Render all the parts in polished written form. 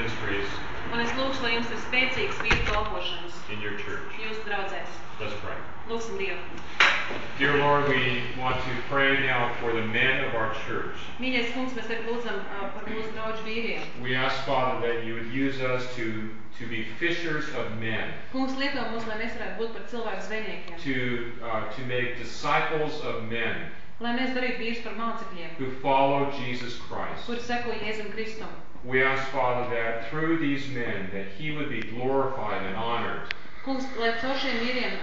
ministries Un es lūkšu, lai jums ir spēcīgs vīru kalpošanas in your church. jūsu draudzēs. Let's pray. Lūksim Dievu. Dear Lord, we want to pray now for the men of our church. Mīļais kungs, mēs tagad lūdzam par mūsu draugu vīriem. We ask, Father, that you would use us to be fishers of men. Kungs, lieto mūs, lai mēs varētu būt par cilvēku zvejniekiem. To make disciples of men Lai mēs darītu vīrus par mācekļiem, who follow Jesus Christ. kuri seko Jēzum Kristum. We ask, Father, that through these men, that He would be glorified and honored. Kungs, lai caur šiem vīriem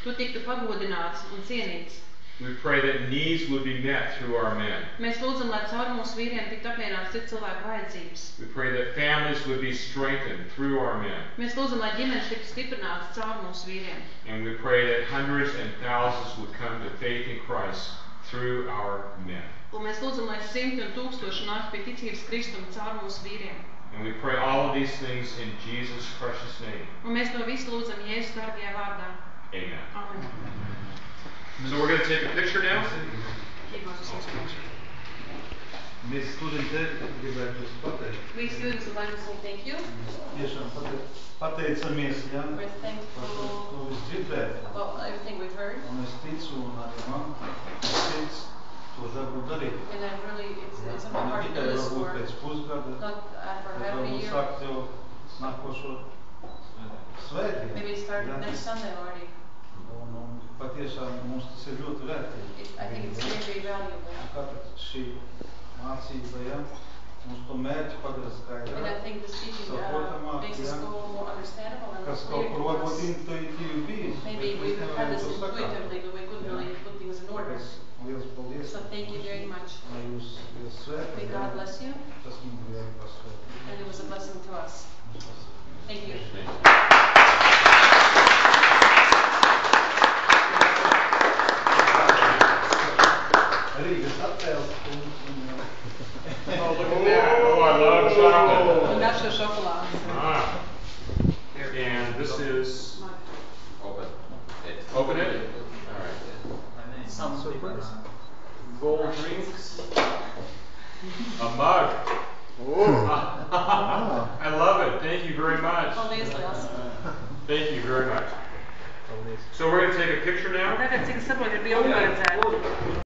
tu tiktu pagodināts un cienīts. We pray that needs would be met through our men. Mēs lūdzam, lai caur mūsu vīriem tiktu apmierināts citu cilvēku vajadzības. We pray that families would be strengthened through our men. Mēs lūdzam, lai ģimenes tiktu stiprinātas caur mūsu vīriem. And we pray that hundreds and thousands would come to faith in Christ through our men. Un mēs lūdzam, lai simti un tūkstoši nāk pie ticības Kristum caur mūsu vīriem. And we pray all of these things in Jesus' precious name. Un mēs to visu lūdzam Jēzus dārgajā vārdā. Amen. Amen. So we're going to take a picture now. Mēs studenti gribētu jūs pateikt. We students would like to say thank you. Tiešām pateicamies, ja, We're par thankful to visu dzirdēt. about everything we've heard. Un es ticu, un arī man tic to darbu darīt. And I really, it's in my Ne heart to do tikai this varbūt work. pēc pusgada, Not after bet half a varbūt year. sākt jau nākošo svētdienu. Maybe start Ja. next Sunday already. Un patiešām mums tas ir ļoti vērtīgi. I think it's very, very valuable. Un kāpēc šī mācība, ja, mums to mērķi padara And I skaidrāk, think this teaching saprotamāk, makes us ja, go more understandable and kas more kaut clear kur to varbūt us. intuitīvi bijis, Maybe bet we've mēs had nevaram this to sakāt. intuitively, but we couldn't really put things in order. Liels paldies. So thank you very much. Lai jūs svētī. May God bless you, Tas mums bija pasvētī. and it was a blessing to us. Thank you. Rīgas attēls. Oh, look at that. Oh, I love chocolate. Un garšo šokolādes. Ah. And this is... Open it? All right. Some surprise. Gold drinks. A mug. I love it. Thank you very much. Paldies, liels. Thank you very much. So we're going to take a picture now. Tagad, cik es saprotu, ir bildi paredzēta.